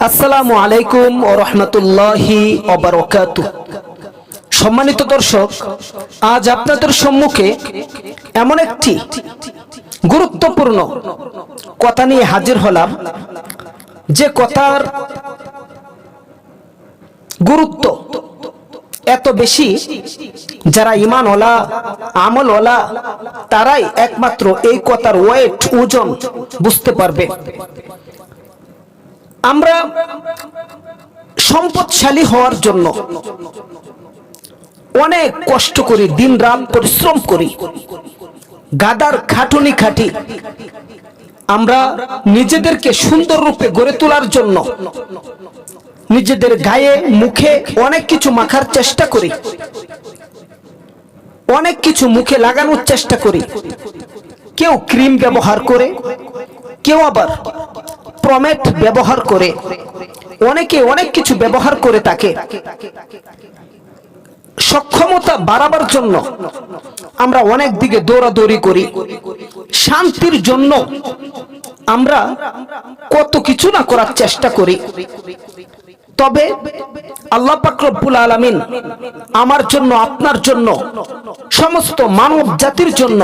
আসসালামু আলাইকুম ওয়া রাহমাতুল্লাহি ওয়া বারাকাতুহু। সম্মানিত দর্শক, আজ আপনাদের সম্মুখে এমন একটি গুরুত্বপূর্ণ কথা নিয়ে হাজির হলাম, যে কথার গুরুত্ব এত বেশি, যারা ঈমানওয়ালা আমলওয়ালা তারাই একমাত্র এই কথার ওয়েট ওজন বুঝতে পারবে। আমরা সম্পদশালী হওয়ার জন্য অনেক কষ্ট করি, দিন রাত পরিশ্রম করি, গাদার খাটুনি খাটি। আমরা নিজেদেরকে সুন্দর রূপে গড়ে তোলার জন্য নিজেদের গায়ে মুখে অনেক কিছু মাখার চেষ্টা করি, অনেক কিছু মুখে লাগানোর চেষ্টা করি। কেউ ক্রিম ব্যবহার করে, কেউ আবার প্রমেট ব্যবহার করে, অনেকে অনেক কিছু ব্যবহার করে থাকে। সক্ষমতা বাড়াবার জন্য আমরা অনেক দিকে দৌড়াদৌড়ি করি, শান্তির জন্য আমরা কত কিছু না করার চেষ্টা করি। তবে আল্লাহ পাক রব্বুল আলামিন আমার জন্য, আপনার জন্য, সমস্ত মানব জাতির জন্য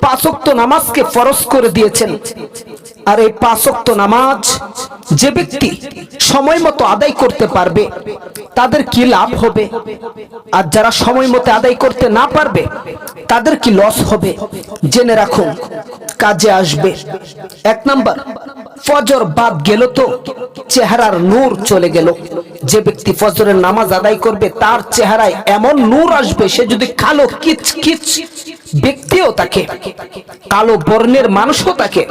5 ওয়াক্ত নামাজকে ফরজ করে দিয়েছেন। আর এই 5 ওয়াক্ত নামাজ যে ব্যক্তি সময় মতো আদায় করতে পারবে তাদের কি লাভ হবে, আর যারা সময় মতো আদায় করতে না পারবে তাদের কি লস হবে, জেনে রাখুন, কাজে আসবে। 1 নাম্বার, ফজর বাদ গেল তো চেহারার নূর চলে গেল। যে ব্যক্তি ফজরের নামাজ আদায় করবে তার চেহারায় এমন নূর আসবে, সে যদি কালো কিচকিচ ব্যক্তিও থাকে, কালো বর্ণের মানুষও থাকে,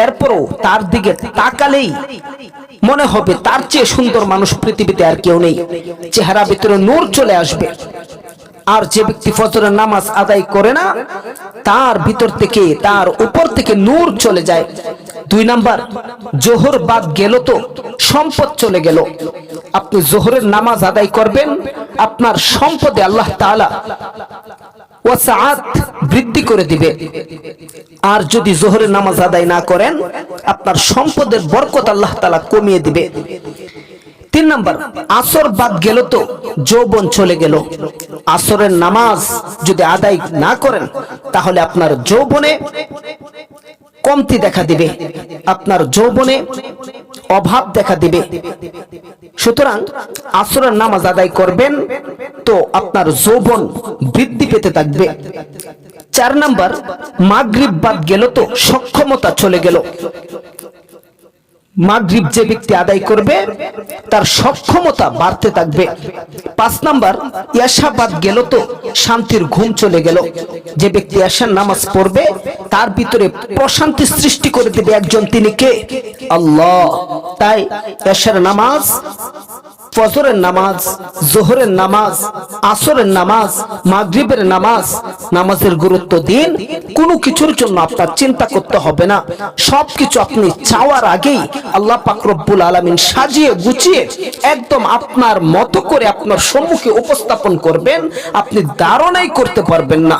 এরপরও তার দিকে তাকালেই মনে হবে তার চেয়ে সুন্দর মানুষ পৃথিবীতে আর কেউ নেই। চেহারা ভিতরে নূর চলে আসবে। আর যে ব্যক্তি ফজরের নামাজ আদায় করে না, তার ভিতর থেকে, তার উপর থেকে নূর চলে যায়। 2 নাম্বার, জোহর বাদ গেল তো সম্পদ চলে গেল। আপনি জোহরের নামাজ আদায় করবেন, আপনার সম্পদে আল্লাহ তাআলা ওয়াসাআত বৃদ্ধি করে দিবে। আর যদি জোহরের নামাজ আদায় না করেন, আপনার সম্পদের বরকত আল্লাহ তাআলা কমিয়ে দিবে। 3 নাম্বার, আসর বাদ গেল তো যৌবন চলে গেল। আসরের নামাজ যদি আদায় না করেন তাহলে আপনার যৌবনে কমতি দেখা দিবে, আপনার যৌবনে অভাব দেখা দিবে। সুতরাং আসরের নামাজ আদায় করবেন তো আপনার যৌবন বৃদ্ধি পেতে থাকবে। 4 নাম্বার, মাগরিব বাদ গেল তো সক্ষমতা চলে গেল। মাগরিব যে ব্যক্তি আদায় করবে তার সক্ষমতা বাড়তে থাকবে। 5 নাম্বার, ইয়াশা বাদ গেল তো শান্তির ঘুম চলে গেল। যে ব্যক্তি ইয়াশার নামাজ পড়বে তার ভিতরে প্রশান্তি সৃষ্টি করে দেবে একজন, তিনি কে? আল্লাহ। তাই ইয়াশার নামাজ, ফজরের নামাজ, জোহরের নামাজ, আসরের নামাজ, মাগরিবের নামাজ, নামাজের গুরুত্ব দিন। কোনো কিছুর জন্য আপনার চিন্তা করতে হবে না। সবকিছু আপনি চাওয়ার আগেই আল্লাহ পাক রব্বুল আলামিন সাজিয়ে গুছিয়ে একদম আপনার মতো করে আপনার সম্মুখে উপস্থাপন করবেন, আপনি ধারণাই করতে পারবেন না।